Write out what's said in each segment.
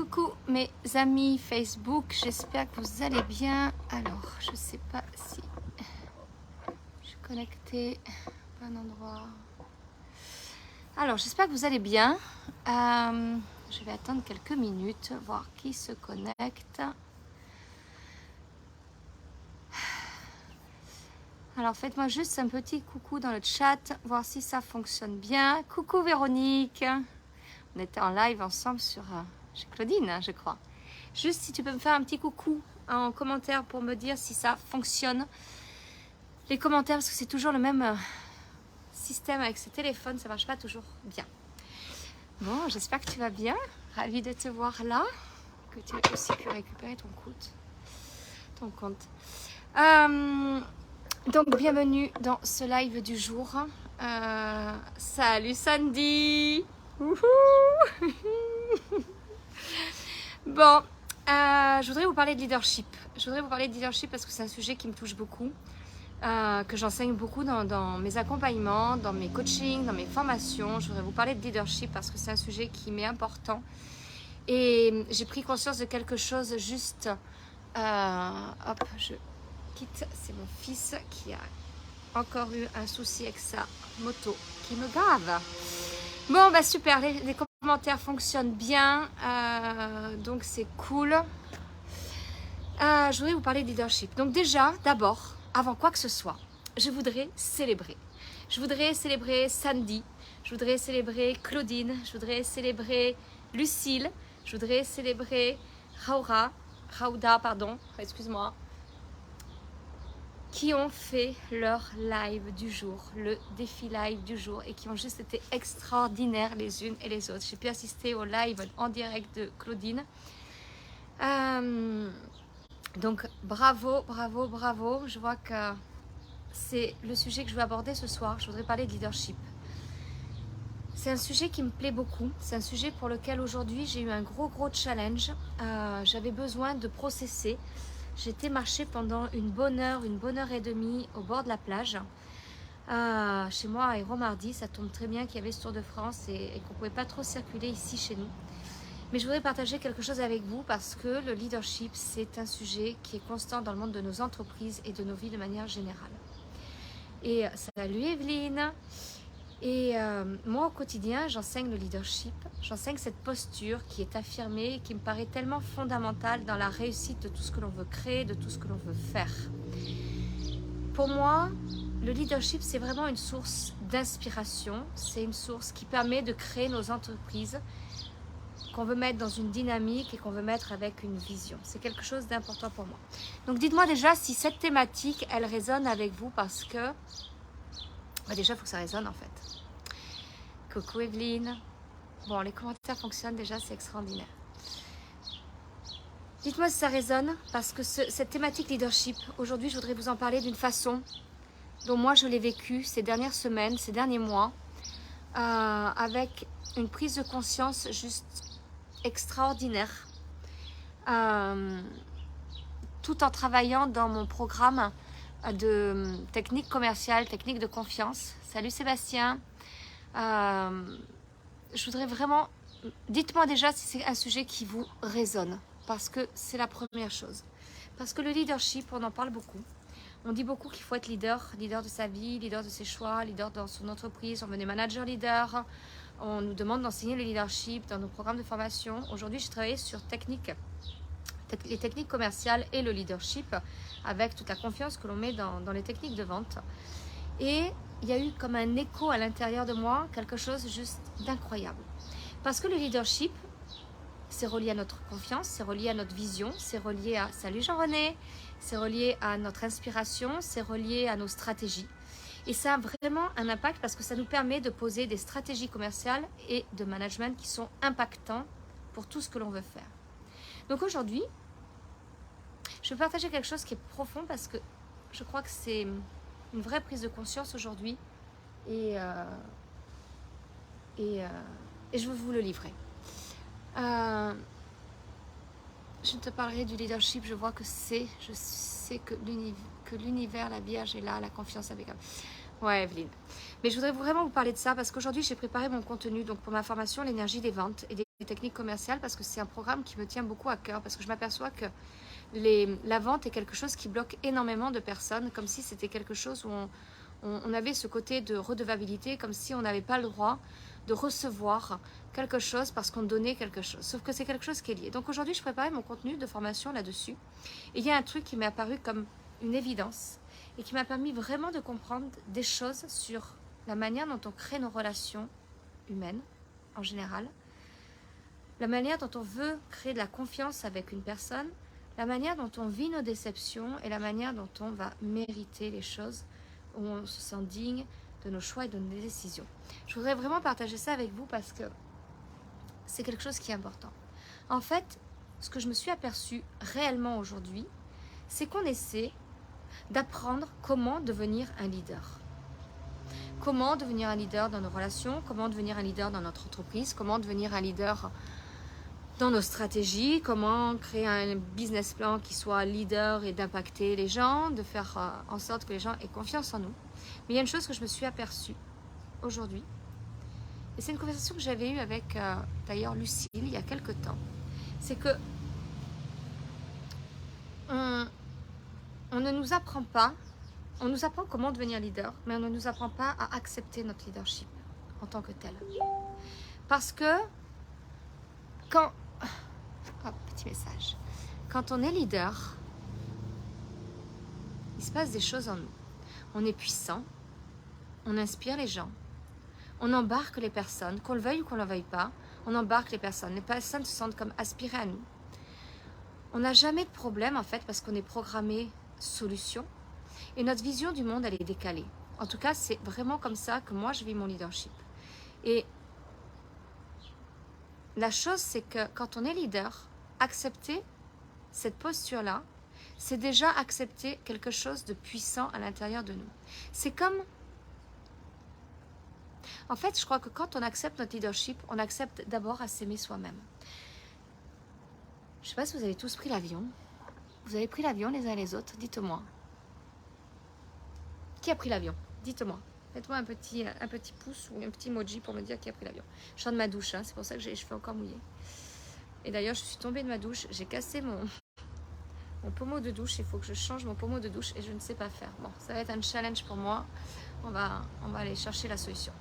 Coucou mes amis Facebook, j'espère que vous allez bien. Alors, je sais pas si je suis connectée à un endroit. Alors, j'espère que vous allez bien. Je vais attendre quelques minutes, voir qui se connecte. Alors, faites-moi juste un petit coucou dans le chat, voir si ça fonctionne bien. Coucou Véronique. On était en live ensemble sur chez Claudine, hein, je crois. Juste si tu peux me faire un petit coucou en commentaire pour me dire si ça fonctionne. Les commentaires, parce que c'est toujours le même système avec ces téléphones, ça marche pas toujours bien. Bon, j'espère que tu vas bien. Ravie de te voir là. Que tu aies aussi pu récupérer ton compte. Donc, bienvenue dans ce live du jour. Salut Sandy. Wouhou. Bon, je voudrais vous parler de leadership. Je voudrais vous parler de leadership parce que c'est un sujet qui me touche beaucoup, que j'enseigne beaucoup dans mes accompagnements, dans mes coachings, dans mes formations. Je voudrais vous parler de leadership parce que c'est un sujet qui m'est important. Et j'ai pris conscience de quelque chose juste... hop, je quitte. C'est mon fils qui a encore eu un souci avec sa moto qui me gave. Bon, bah super, les commentaires fonctionnent bien, donc c'est cool. Je voudrais vous parler de leadership. Donc déjà, d'abord, avant quoi que ce soit, je voudrais célébrer. Je voudrais célébrer Sandy, je voudrais célébrer Claudine, je voudrais célébrer Lucille, je voudrais célébrer Rauda, pardon, excuse-moi, qui ont fait leur live du jour, le défi live du jour et qui ont juste été extraordinaires les unes et les autres. J'ai pu assister au live en direct de Claudine. Donc bravo, bravo, bravo. Je vois que c'est le sujet que je veux aborder ce soir. Je voudrais parler de leadership. C'est un sujet qui me plaît beaucoup. C'est un sujet pour lequel aujourd'hui j'ai eu un gros challenge. J'avais besoin de processer. J'étais marcher pendant une bonne heure et demie au bord de la plage. Chez moi à Hérault-Mardy, ça tombe très bien qu'il y avait ce Tour de France et qu'on ne pouvait pas trop circuler ici chez nous. Mais je voudrais partager quelque chose avec vous parce que le leadership, c'est un sujet qui est constant dans le monde de nos entreprises et de nos vies de manière générale. Et salut Evelyne. Et moi, au quotidien, j'enseigne le leadership. J'enseigne cette posture qui est affirmée et qui me paraît tellement fondamentale dans la réussite de tout ce que l'on veut créer, de tout ce que l'on veut faire. Pour moi, le leadership, c'est vraiment une source d'inspiration. C'est une source qui permet de créer nos entreprises qu'on veut mettre dans une dynamique et qu'on veut mettre avec une vision. C'est quelque chose d'important pour moi. Donc, dites-moi déjà si cette thématique, elle résonne avec vous parce que... déjà, il faut que ça résonne en fait. Coucou Evelyne. Bon, les commentaires fonctionnent déjà, c'est extraordinaire. Dites-moi si ça résonne, parce que cette thématique leadership, aujourd'hui, je voudrais vous en parler d'une façon dont moi, je l'ai vécu ces dernières semaines, ces derniers mois, avec une prise de conscience juste extraordinaire, tout en travaillant dans mon programme de technique commerciale, technique de confiance. Salut Sébastien. Je voudrais vraiment... Dites-moi déjà si c'est un sujet qui vous résonne, parce que c'est la première chose. Parce que le leadership, on en parle beaucoup. On dit beaucoup qu'il faut être leader de sa vie, leader de ses choix, leader dans son entreprise. On veut des managers leaders. On nous demande d'enseigner le leadership dans nos programmes de formation. Aujourd'hui, j'ai travaillé sur les techniques commerciales et le leadership, avec toute la confiance que l'on met dans les techniques de vente. Et il y a eu comme un écho à l'intérieur de moi, quelque chose juste d'incroyable. Parce que le leadership, c'est relié à notre confiance, c'est relié à notre vision, c'est relié à... Salut Jean-René. C'est relié à notre inspiration, c'est relié à nos stratégies. Et ça a vraiment un impact parce que ça nous permet de poser des stratégies commerciales et de management qui sont impactants pour tout ce que l'on veut faire. Donc aujourd'hui, je vais partager quelque chose qui est profond parce que je crois que c'est une vraie prise de conscience aujourd'hui et je veux vous le livrer. Je te parlerai du leadership, je vois que je sais que l'univers, la Vierge est là, la confiance avec... Ouais, Evelyne. Mais je voudrais vraiment vous parler de ça parce qu'aujourd'hui, j'ai préparé mon contenu donc pour ma formation, l'énergie des ventes et des techniques commerciales parce que c'est un programme qui me tient beaucoup à cœur, parce que je m'aperçois que la vente est quelque chose qui bloque énormément de personnes, comme si c'était quelque chose où on avait ce côté de redevabilité, comme si on n'avait pas le droit de recevoir quelque chose parce qu'on donnait quelque chose. Sauf que c'est quelque chose qui est lié. Donc aujourd'hui, je préparais mon contenu de formation là-dessus. Et il y a un truc qui m'est apparu comme une évidence et qui m'a permis vraiment de comprendre des choses sur la manière dont on crée nos relations humaines en général, la manière dont on veut créer de la confiance avec une personne, la manière dont on vit nos déceptions et la manière dont on va mériter les choses, où on se sent digne de nos choix et de nos décisions. Je voudrais vraiment partager ça avec vous parce que c'est quelque chose qui est important. En fait, ce que je me suis aperçue réellement aujourd'hui, c'est qu'on essaie d'apprendre comment devenir un leader. Comment devenir un leader dans nos relations, comment devenir un leader dans notre entreprise, comment devenir un leader dans nos stratégies, comment créer un business plan qui soit leader et d'impacter les gens, de faire en sorte que les gens aient confiance en nous. Mais il y a une chose que je me suis aperçue aujourd'hui, et c'est une conversation que j'avais eue avec d'ailleurs Lucille il y a quelques temps, c'est que on ne nous apprend pas, on nous apprend comment devenir leader, mais on ne nous apprend pas à accepter notre leadership en tant que tel. Parce que quand... Oh, petit message. Quand on est leader, il se passe des choses en nous. On est puissant, on inspire les gens, on embarque les personnes, qu'on le veuille ou qu'on ne le veuille pas, on embarque les personnes. Les personnes se sentent comme aspirées à nous. On n'a jamais de problème en fait parce qu'on est programmé solution et notre vision du monde elle est décalée. En tout cas, c'est vraiment comme ça que moi je vis mon leadership. Et la chose c'est que quand on est leader, accepter cette posture-là, c'est déjà accepter quelque chose de puissant à l'intérieur de nous. C'est comme... En fait, je crois que quand on accepte notre leadership, on accepte d'abord à s'aimer soi-même. Je ne sais pas si vous avez tous pris l'avion. Vous avez pris l'avion les uns les autres, dites-moi. Qui a pris l'avion? Dites-moi. Faites-moi un petit pouce ou un petit emoji pour me dire qui a pris l'avion. Je sors de ma douche, hein, c'est pour ça que j'ai les cheveux encore mouillés. Et d'ailleurs, je suis tombée de ma douche, j'ai cassé mon pommeau de douche. Il faut que je change mon pommeau de douche et je ne sais pas faire. Bon, ça va être un challenge pour moi. On va aller chercher la solution.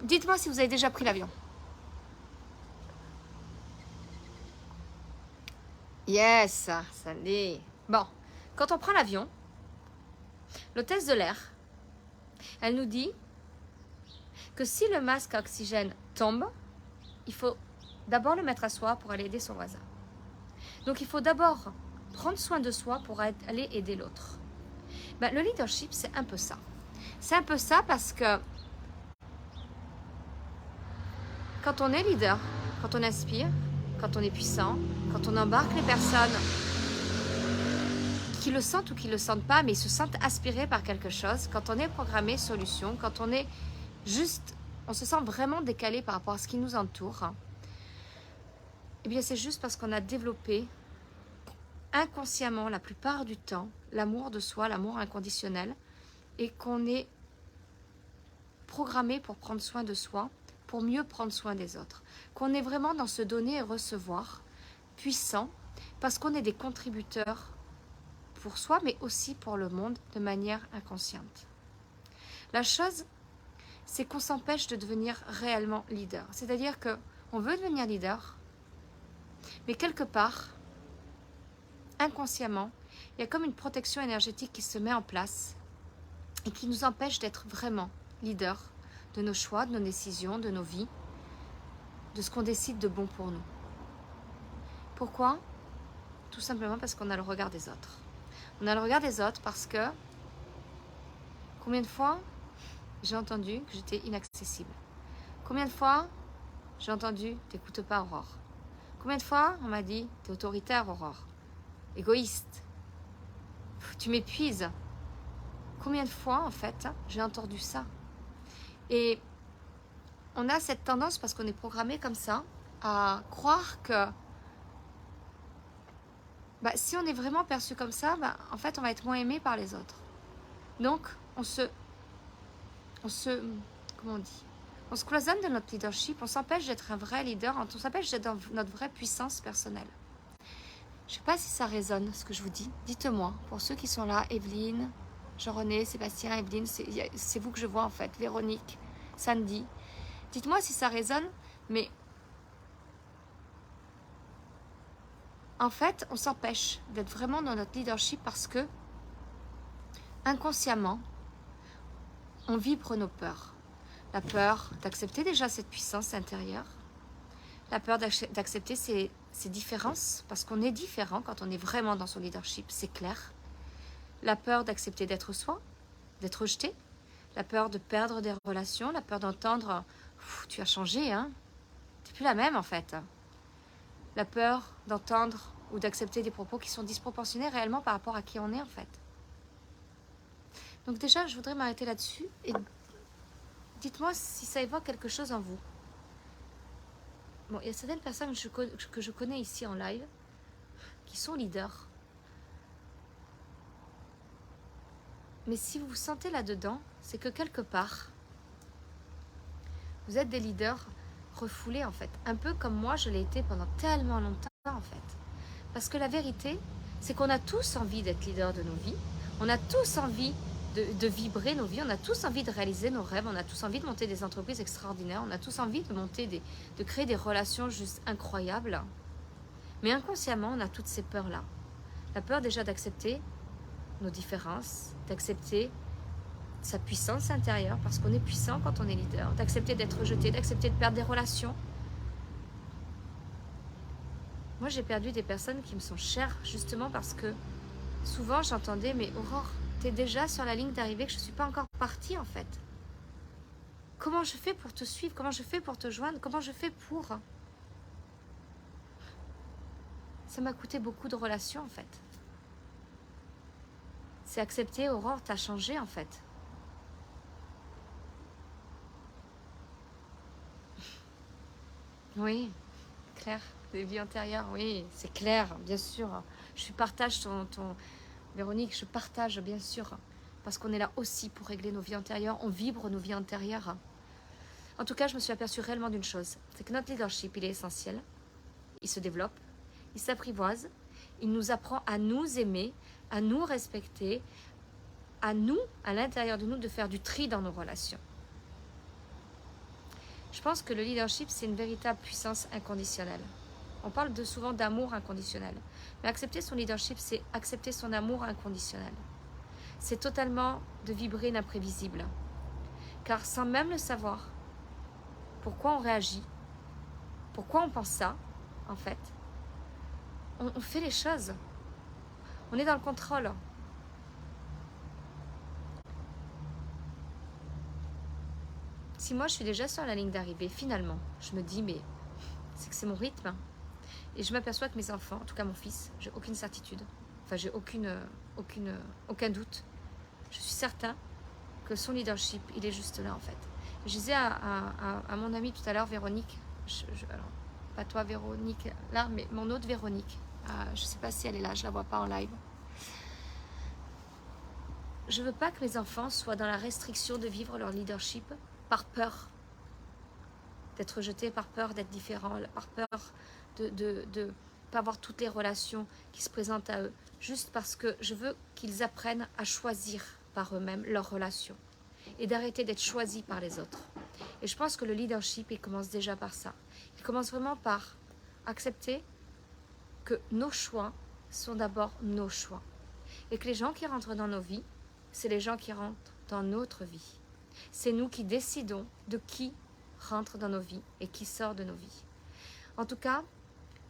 Dites-moi si vous avez déjà pris l'avion. Yes, ça l'est. Bon, quand on prend l'avion, l'hôtesse de l'air, elle nous dit que si le masque à oxygène tombe, il faut d'abord le mettre à soi pour aller aider son voisin. Donc il faut d'abord prendre soin de soi pour aller aider l'autre. Ben, le leadership, c'est un peu ça. C'est un peu ça parce que quand on est leader, quand on inspire, quand on est puissant, quand on embarque les personnes qui le sentent ou qui ne le sentent pas, mais ils se sentent aspirés par quelque chose, quand on est programmé solution, quand on est juste, on se sent vraiment décalé par rapport à ce qui nous entoure, eh bien c'est juste parce qu'on a développé inconsciemment, la plupart du temps, l'amour de soi, l'amour inconditionnel, et qu'on est programmé pour prendre soin de soi, pour mieux prendre soin des autres. Qu'on est vraiment dans ce donner et recevoir puissant, parce qu'on est des contributeurs pour soi, mais aussi pour le monde, de manière inconsciente. La chose, c'est qu'on s'empêche de devenir réellement leader. C'est-à-dire qu'on veut devenir leader, mais quelque part, inconsciemment, il y a comme une protection énergétique qui se met en place et qui nous empêche d'être vraiment leader de nos choix, de nos décisions, de nos vies, de ce qu'on décide de bon pour nous. Pourquoi? Tout simplement parce qu'on a le regard des autres. On a le regard des autres parce que combien de fois j'ai entendu que j'étais inaccessible? Combien de fois j'ai entendu t'écoutes pas Aurore? Combien de fois on m'a dit t'es autoritaire Aurore? Égoïste, tu m'épuises. Combien de fois en fait j'ai entendu ça? Et on a cette tendance, parce qu'on est programmé comme ça, à croire que si on est vraiment perçu comme ça, en fait on va être moins aimé par les autres. Donc on se comment on dit, On se cloisonne de notre leadership, on s'empêche d'être un vrai leader, on s'empêche d'être dans notre vraie puissance personnelle. Je ne sais pas si ça résonne ce que je vous dis. Dites-moi, pour ceux qui sont là, Evelyne, Jean-René, Sébastien, Evelyne, c'est vous que je vois en fait, Véronique, Sandy. Dites-moi si ça résonne, mais en fait, on s'empêche d'être vraiment dans notre leadership parce que inconsciemment, on vibre nos peurs. La peur d'accepter déjà cette puissance intérieure, la peur d'accepter ces différences, parce qu'on est différent quand on est vraiment dans son leadership, c'est clair. La peur d'accepter d'être soi, d'être rejeté, la peur de perdre des relations, la peur d'entendre « tu as changé, hein, t'es plus la même en fait ». La peur d'entendre ou d'accepter des propos qui sont disproportionnés réellement par rapport à qui on est en fait. Donc déjà, je voudrais m'arrêter là-dessus et dites-moi si ça évoque quelque chose en vous. Bon, il y a certaines personnes que je connais ici en live qui sont leaders. Mais si vous vous sentez là-dedans, c'est que quelque part, vous êtes des leaders refoulés en fait. Un peu comme moi, je l'ai été pendant tellement longtemps en fait. Parce que la vérité, c'est qu'on a tous envie d'être leader de nos vies. On a tous envie de vibrer nos vies. On a tous envie de réaliser nos rêves. On a tous envie de monter des entreprises extraordinaires. On a tous envie de créer des relations juste incroyables. Mais inconsciemment, on a toutes ces peurs-là. La peur déjà d'accepter nos différences, d'accepter sa puissance intérieure, parce qu'on est puissant quand on est leader, d'accepter d'être rejeté, d'accepter de perdre des relations. Moi, j'ai perdu des personnes qui me sont chères, justement parce que souvent, j'entendais « Mais Aurore, t'es déjà sur la ligne d'arrivée que je ne suis pas encore partie, en fait. Comment je fais pour te suivre? Comment je fais pour te joindre? Comment je fais pour... » Ça m'a coûté beaucoup de relations, en fait. C'est accepter, Aurore, t'as changé, en fait. Oui, Claire, des vies antérieures, oui, c'est clair, bien sûr. Je partage ton... Véronique, je partage, bien sûr, parce qu'on est là aussi pour régler nos vies antérieures, on vibre nos vies antérieures. En tout cas, je me suis aperçue réellement d'une chose, c'est que notre leadership, il est essentiel, il se développe, il s'apprivoise, il nous apprend à nous aimer, à nous respecter, à nous, à l'intérieur de nous, de faire du tri dans nos relations. Je pense que le leadership, c'est une véritable puissance inconditionnelle. On parle souvent d'amour inconditionnel. Mais accepter son leadership, c'est accepter son amour inconditionnel. C'est totalement de vibrer l'imprévisible. Car sans même le savoir, pourquoi on réagit, pourquoi on pense ça, en fait, on fait les choses. On est dans le contrôle. Si moi je suis déjà sur la ligne d'arrivée, finalement, je me dis, mais c'est que c'est mon rythme. Et je m'aperçois que mes enfants, en tout cas mon fils, j'ai aucune certitude. Enfin, j'ai aucun doute. Je suis certain que son leadership, il est juste là, en fait. Je disais à mon amie tout à l'heure, Véronique, alors, pas toi Véronique, là, mais mon autre Véronique, je ne sais pas si elle est là, je ne la vois pas en live. Je ne veux pas que mes enfants soient dans la restriction de vivre leur leadership par peur d'être rejetés, par peur d'être différents, par peur de pas avoir toutes les relations qui se présentent à eux, juste parce que je veux qu'ils apprennent à choisir par eux-mêmes leurs relations et d'arrêter d'être choisis par les autres. Et je pense que le leadership, il commence déjà par ça. Il commence vraiment par accepter que nos choix sont d'abord nos choix et que les gens qui rentrent dans nos vies, c'est les gens qui rentrent dans notre vie. C'est nous qui décidons de qui rentre dans nos vies et qui sort de nos vies. En tout cas,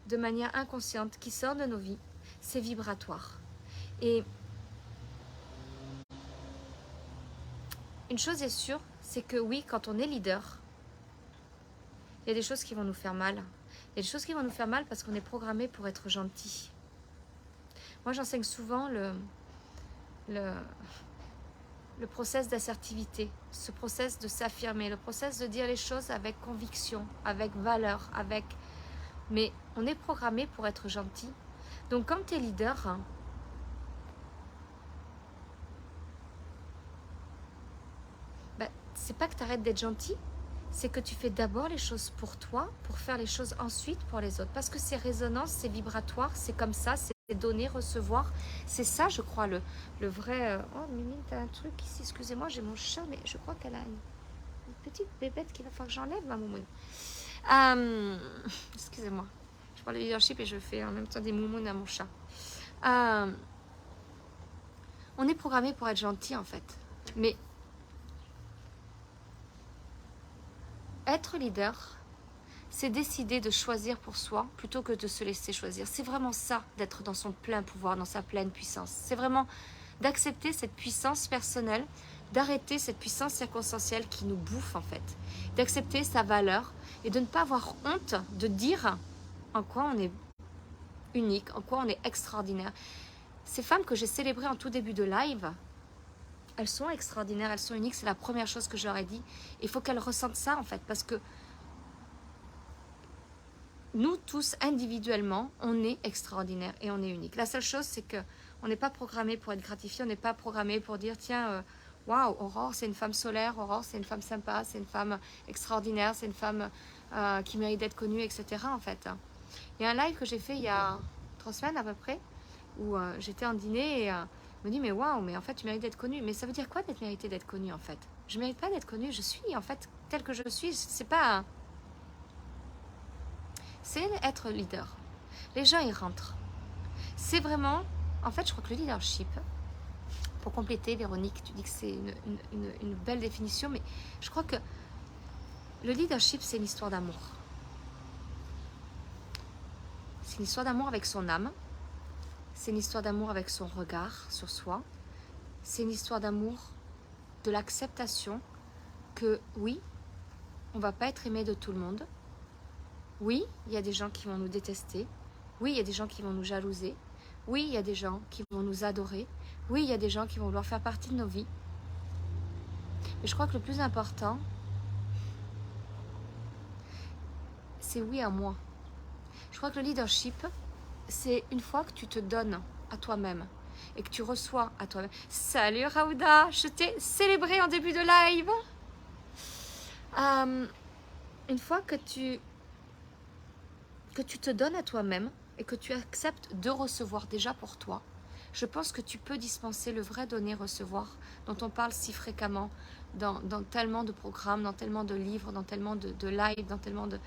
de manière inconsciente, qui sort de nos vies, c'est vibratoire. Et une chose est sûre, c'est que oui, quand on est leader, il y a des choses qui vont nous faire mal. Il y a des choses qui vont nous faire mal parce qu'on est programmé pour être gentil. Moi, j'enseigne souvent le process d'assertivité, ce process de s'affirmer, le process de dire les choses avec conviction, avec valeur, avec... Mais on est programmé pour être gentil. Donc quand tu es leader, c'est pas que tu arrêtes d'être gentil, c'est que tu fais d'abord les choses pour toi, pour faire les choses ensuite pour les autres. Parce que c'est résonance, c'est vibratoire, c'est comme ça, c'est donner, recevoir. C'est ça, je crois, le vrai... Oh, Mimi, t'as un truc ici, excusez-moi, j'ai mon chat, mais je crois qu'elle a une petite bébête qu'il va falloir que j'enlève, ma moumoune. Excusez-moi, je parle de leadership et je fais en même temps des moumounes à mon chat. On est programmé pour être gentil, en fait. Mais être leader, c'est décider de choisir pour soi plutôt que de se laisser choisir. C'est vraiment ça, d'être dans son plein pouvoir, dans sa pleine puissance. C'est vraiment d'accepter cette puissance personnelle, d'arrêter cette puissance circonstancielle qui nous bouffe en fait, d'accepter sa valeur et de ne pas avoir honte de dire en quoi on est unique, en quoi on est extraordinaire. Ces femmes que j'ai célébrées en tout début de live, elles sont extraordinaires, elles sont uniques, c'est la première chose que je leur ai dit. Il faut qu'elles ressentent ça en fait, parce que nous tous, individuellement, on est extraordinaire et on est unique. La seule chose, c'est qu'on n'est pas programmé pour être gratifié, on n'est pas programmé pour dire, tiens, waouh, Aurore, c'est une femme solaire, Aurore, c'est une femme sympa, c'est une femme extraordinaire, c'est une femme qui mérite d'être connue, etc. En fait. Il y a un live que j'ai fait il y a 3 semaines à peu près, où j'étais en dîner et me dit, mais waouh, mais en fait, tu mérites d'être connue. Mais ça veut dire quoi d'être mérité d'être connue, en fait? Je ne mérite pas d'être connue, je suis, en fait, telle que je suis, c'est pas... C'est être leader. Les gens, ils rentrent. C'est vraiment... En fait, je crois que le leadership, pour compléter, Véronique, tu dis que c'est une belle définition, mais je crois que le leadership, c'est une histoire d'amour. C'est une histoire d'amour avec son âme. C'est une histoire d'amour avec son regard sur soi. C'est une histoire d'amour de l'acceptation que, oui, on ne va pas être aimé de tout le monde. Oui, il y a des gens qui vont nous détester. Oui, il y a des gens qui vont nous jalouser. Oui, il y a des gens qui vont nous adorer. Oui, il y a des gens qui vont vouloir faire partie de nos vies. Mais je crois que le plus important, c'est oui à moi. Je crois que le leadership, c'est une fois que tu te donnes à toi-même et que tu reçois à toi-même. Salut Raouda, je t'ai célébré en début de live. Une fois que tu te donnes à toi-même et que tu acceptes de recevoir déjà pour toi, je pense que tu peux dispenser le vrai donner-recevoir dont on parle si fréquemment dans tellement de programmes, dans tellement de livres, dans tellement de lives, dans tellement de...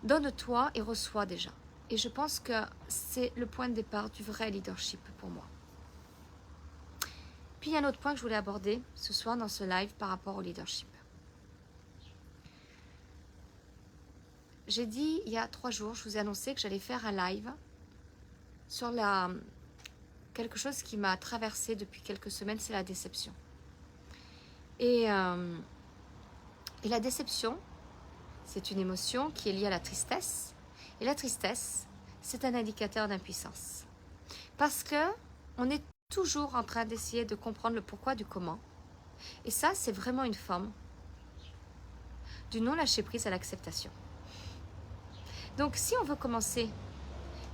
Donne-toi et reçois déjà. Et je pense que c'est le point de départ du vrai leadership pour moi. Puis il y a un autre point que je voulais aborder ce soir dans ce live par rapport au leadership. J'ai dit il y a 3 jours, je vous ai annoncé que j'allais faire un live sur quelque chose qui m'a traversée depuis quelques semaines, c'est la déception. Et la déception, c'est une émotion qui est liée à la tristesse. Et la tristesse, c'est un indicateur d'impuissance. Parce que on est toujours en train d'essayer de comprendre le pourquoi du comment. Et ça, c'est vraiment une forme du non-lâcher-prise à l'acceptation. Donc, si on veut commencer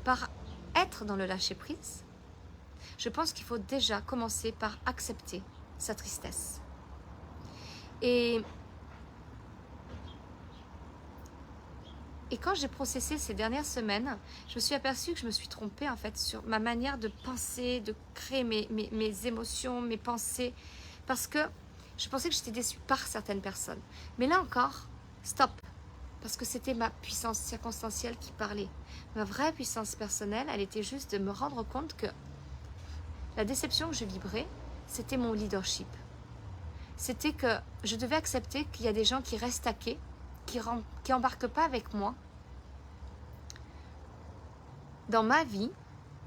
par être dans le lâcher-prise, je pense qu'il faut déjà commencer par accepter sa tristesse. Et quand j'ai processé ces dernières semaines, je me suis aperçue que je me suis trompée en fait sur ma manière de penser, de créer mes émotions, mes pensées, parce que je pensais que j'étais déçue par certaines personnes. Mais là encore, stop, parce que c'était ma puissance circonstancielle qui parlait. Ma vraie puissance personnelle, elle était juste de me rendre compte que la déception que je vibrais, c'était mon leadership. C'était que je devais accepter qu'il y a des gens qui restent à quai, qui embarquent pas avec moi dans ma vie,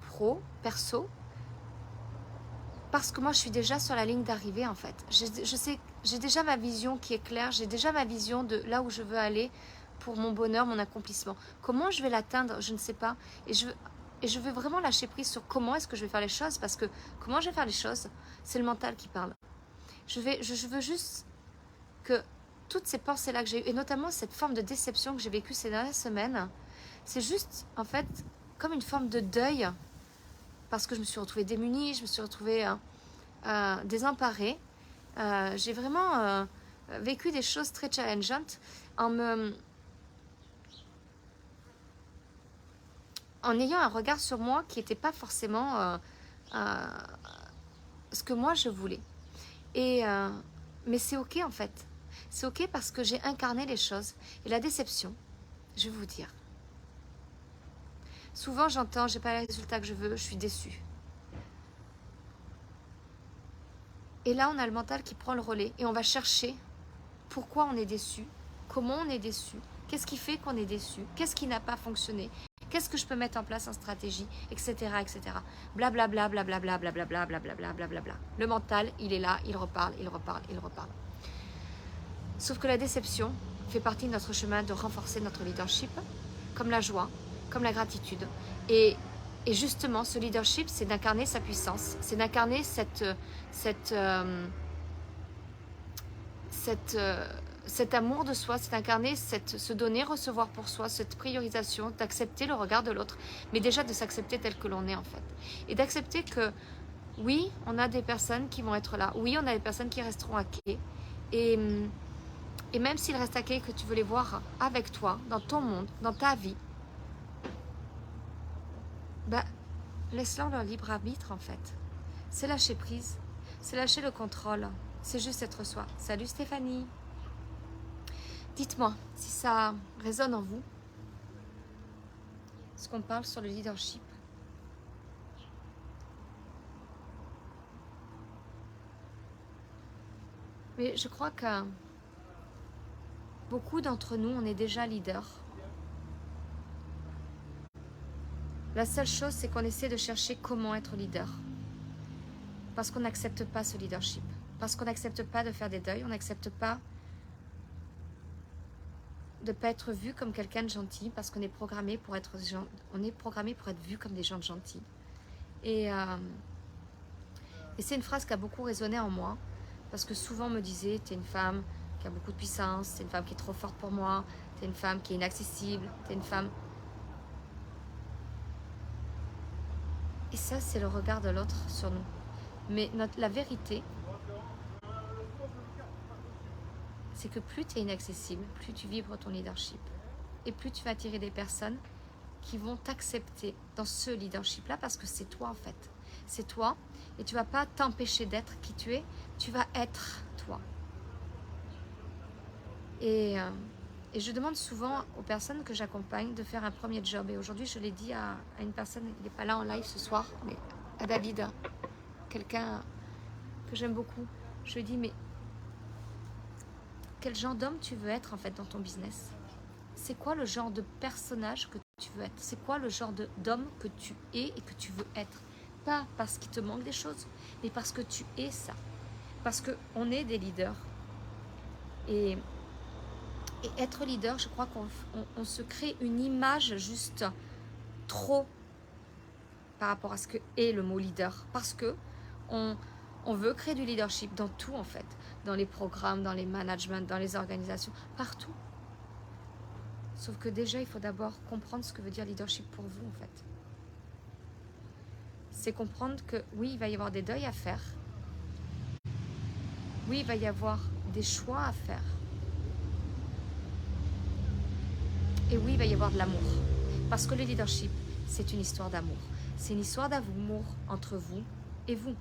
pro, perso, parce que moi je suis déjà sur la ligne d'arrivée en fait. Je sais, j'ai déjà ma vision qui est claire, j'ai déjà ma vision de là où je veux aller pour mon bonheur, mon accomplissement. Comment je vais l'atteindre, je ne sais pas. Et je veux vraiment lâcher prise sur comment est-ce que je vais faire les choses, parce que comment je vais faire les choses, c'est le mental qui parle. Je veux juste que toutes ces pensées-là que j'ai eues, et notamment cette forme de déception que j'ai vécue ces dernières semaines, c'est juste, en fait, comme une forme de deuil, parce que je me suis retrouvée démunie, je me suis retrouvée désemparée. J'ai vraiment vécu des choses très challengeantes en ayant un regard sur moi qui n'était pas forcément ce que moi je voulais. Mais c'est ok en fait. C'est ok parce que j'ai incarné les choses. Et la déception, je vais vous dire. Souvent j'entends, j'ai pas le résultat que je veux, je suis déçue. Et là on a le mental qui prend le relais et on va chercher pourquoi on est déçu, comment on est déçu, qu'est-ce qui fait qu'on est déçu, qu'est-ce qui n'a pas fonctionné, qu'est-ce que je peux mettre en place en stratégie, etc. etc. Blablabla, blablabla, blablabla, blablabla, blablabla. Le mental, il est là, il reparle, il reparle, il reparle. Sauf que la déception fait partie de notre chemin de renforcer notre leadership, comme la joie, comme la gratitude. Et justement, ce leadership, c'est d'incarner sa puissance, c'est d'incarner cet amour de soi, c'est d'incarner se donner, recevoir pour soi, cette priorisation, d'accepter le regard de l'autre, mais déjà de s'accepter tel que l'on est en fait. Et d'accepter que oui, on a des personnes qui vont être là, oui, on a des personnes qui resteront à quai, et même s'ils restent à quai, que tu veux les voir avec toi, dans ton monde, dans ta vie, bah, laisse-leur leur libre arbitre en fait. C'est lâcher prise, c'est lâcher le contrôle, c'est juste être soi. Salut Stéphanie. Dites-moi si ça résonne en vous, ce qu'on parle sur le leadership. Mais je crois que beaucoup d'entre nous, on est déjà leader. La seule chose, c'est qu'on essaie de chercher comment être leader. Parce qu'on n'accepte pas ce leadership. Parce qu'on n'accepte pas de faire des deuils. On n'accepte pas de ne pas être vu comme quelqu'un de gentil. Parce qu'on est programmé pour être vu comme des gens gentils. Et c'est une phrase qui a beaucoup résonné en moi. Parce que souvent on me disait, t'es une femme qui a beaucoup de puissance. T'es une femme qui est trop forte pour moi. T'es une femme qui est inaccessible. T'es une femme... Et ça, c'est le regard de l'autre sur nous. Mais la vérité, c'est que plus tu es inaccessible, plus tu vibres ton leadership. Et plus tu vas attirer des personnes qui vont t'accepter dans ce leadership-là, parce que c'est toi en fait. C'est toi, et tu ne vas pas t'empêcher d'être qui tu es, tu vas être toi. Et je demande souvent aux personnes que j'accompagne de faire un premier job. Et aujourd'hui, je l'ai dit à une personne, il n'est pas là en live ce soir, mais à David, quelqu'un que j'aime beaucoup. Je lui dis, mais quel genre d'homme tu veux être en fait dans ton business? C'est quoi le genre de personnage que tu veux être? C'est quoi le genre d'homme que tu es et que tu veux être? Pas parce qu'il te manque des choses, mais parce que tu es ça. Parce qu'on est des leaders. Et être leader, je crois qu'on se crée une image juste trop par rapport à ce que est le mot leader. Parce que on veut créer du leadership dans tout en fait. Dans les programmes, dans les managements, dans les organisations, partout. Sauf que déjà, il faut d'abord comprendre ce que veut dire leadership pour vous en fait. C'est comprendre que oui, il va y avoir des deuils à faire. Oui, il va y avoir des choix à faire. Et oui, il va y avoir de l'amour. Parce que le leadership, c'est une histoire d'amour. C'est une histoire d'amour entre vous et vous.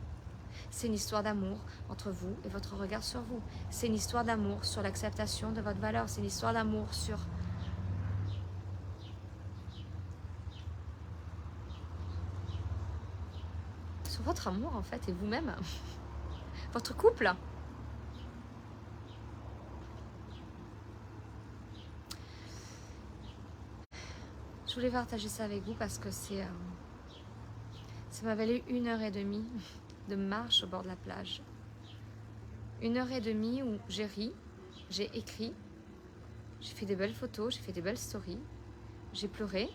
C'est une histoire d'amour entre vous et votre regard sur vous. C'est une histoire d'amour sur l'acceptation de votre valeur. C'est une histoire d'amour sur votre amour en fait et vous-même. Votre couple. Je voulais partager ça avec vous parce que ça m'a valu 1h30 de marche au bord de la plage. 1h30 où j'ai ri, j'ai écrit, j'ai fait des belles photos, j'ai fait des belles stories, j'ai pleuré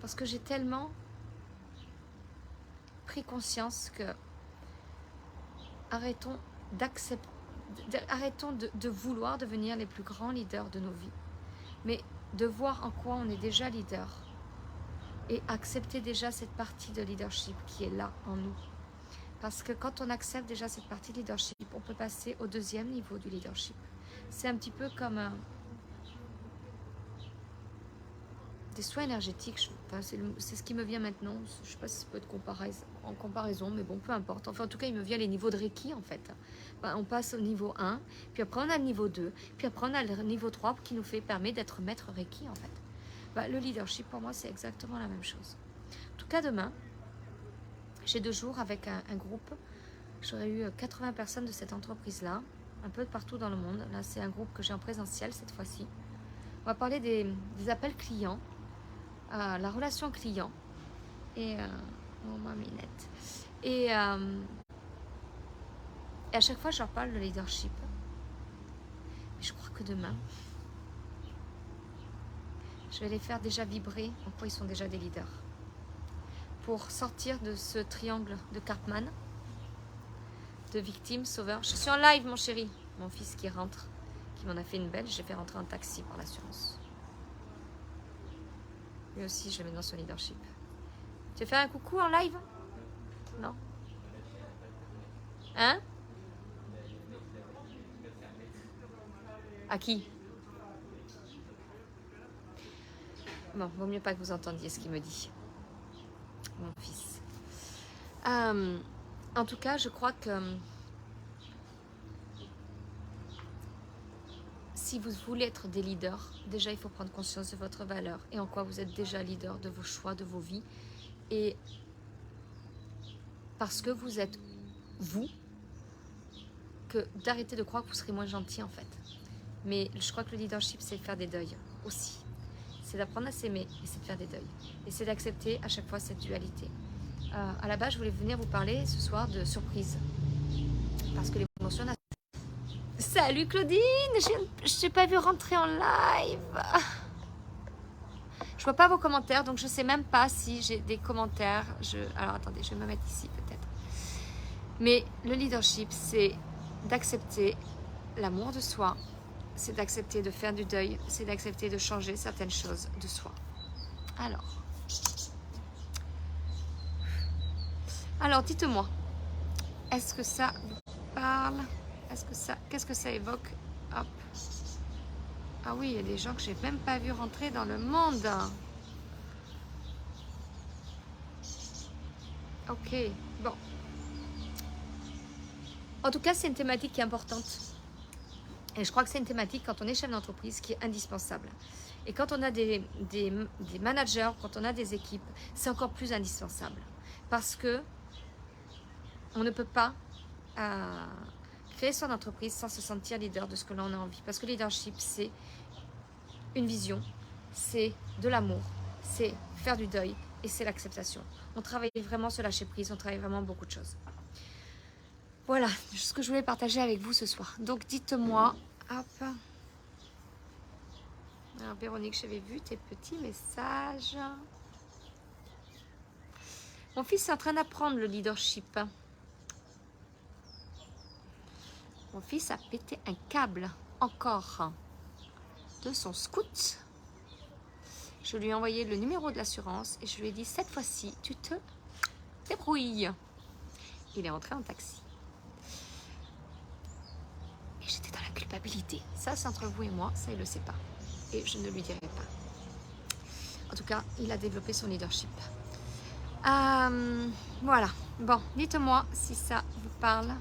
parce que j'ai tellement pris conscience que arrêtons de vouloir devenir les plus grands leaders de nos vies, mais de voir en quoi on est déjà leader et accepter déjà cette partie de leadership qui est là en nous. Parce que quand on accepte déjà cette partie de leadership, on peut passer au deuxième niveau du leadership. C'est un petit peu comme des soins énergétiques. Enfin, c'est ce qui me vient maintenant. Je ne sais pas si ça peut être en comparaison, mais bon, peu importe. Enfin, en tout cas, il me vient les niveaux de Reiki, en fait. Enfin, on passe au niveau 1, puis après on a le niveau 2, puis après on a le niveau 3 qui nous permet d'être maître Reiki, en fait. Le leadership, pour moi, c'est exactement la même chose. En tout cas, demain, j'ai 2 jours avec un groupe. J'aurais eu 80 personnes de cette entreprise-là, un peu partout dans le monde. Là, c'est un groupe que j'ai en présentiel cette fois-ci. On va parler des appels clients, la relation client et ma minette. Et à chaque fois, je leur parle de leadership. Mais je crois que demain, je vais les faire déjà vibrer en quoi ils sont déjà des leaders. Pour sortir de ce triangle de Karpman, de victime, sauveur. Je suis en live, mon chéri. Mon fils qui rentre, qui m'en a fait une belle. J'ai fait rentrer en taxi par l'assurance. Lui aussi, je le mets dans son leadership. Tu veux faire un coucou en live? Non? Hein? À qui? Bon, vaut mieux pas que vous entendiez ce qu'il me dit. Mon fils. En tout cas, je crois que si vous voulez être des leaders, déjà il faut prendre conscience de votre valeur et en quoi vous êtes déjà leader de vos choix, de vos vies. Et parce que vous êtes vous, que d'arrêter de croire que vous serez moins gentil en fait. Mais je crois que le leadership, c'est faire des deuils aussi. C'est d'apprendre à s'aimer et c'est de faire des deuils. Et c'est d'accepter à chaque fois cette dualité. À la base, je voulais venir vous parler ce soir de surprise. Parce que l'émotion... Salut Claudine, je t'ai pas vu rentrer en live. Je vois pas vos commentaires, donc je sais même pas si j'ai des commentaires. Alors attendez, je vais me mettre ici peut-être. Mais le leadership, c'est d'accepter l'amour de soi, c'est d'accepter de faire du deuil, c'est d'accepter de changer certaines choses de soi. Alors dites-moi, est-ce que ça vous parle? Qu'est-ce que ça évoque? Hop. Ah oui, il y a des gens que j'ai même pas vu rentrer dans le monde. Ok, bon. En tout cas, c'est une thématique qui est importante. Et je crois que c'est une thématique, quand on est chef d'entreprise, qui est indispensable. Et quand on a des managers, quand on a des équipes, c'est encore plus indispensable. Parce que on ne peut pas créer son entreprise sans se sentir leader de ce que l'on a envie. Parce que le leadership, c'est une vision, c'est de l'amour, c'est faire du deuil et c'est l'acceptation. On travaille vraiment sur lâcher prise, on travaille vraiment beaucoup de choses. Voilà ce que je voulais partager avec vous ce soir. Donc dites-moi, hop. Alors Véronique, j'avais vu tes petits messages. Mon fils est en train d'apprendre le leadership. Mon fils a pété un câble encore de son scout. Je lui ai envoyé le numéro de l'assurance et je lui ai dit cette fois-ci, tu te débrouilles. Il est rentré en taxi. Et j'étais dans la culpabilité. Ça, c'est entre vous et moi, ça, il ne le sait pas. Et je ne lui dirai pas. En tout cas, il a développé son leadership. Voilà. Bon, dites-moi si ça vous parle. En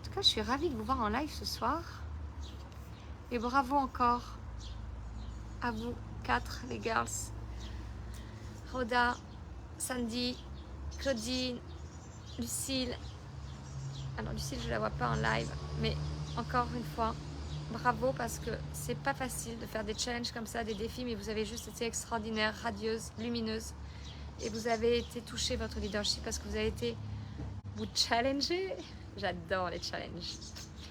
tout cas, je suis ravie de vous voir en live ce soir. Et bravo encore à vous 4, les girls. Rhoda, Sandy, Claudine, Lucille. Alors Lucille, je ne la vois pas en live, mais encore une fois, bravo parce que c'est pas facile de faire des challenges comme ça, des défis, mais vous avez juste été extraordinaire, radieuse, lumineuse. Et vous avez été touché votre leadership parce que vous avez été vous challenger. J'adore les challenges.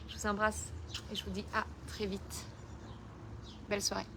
Je vous embrasse et je vous dis à très vite. Belle soirée.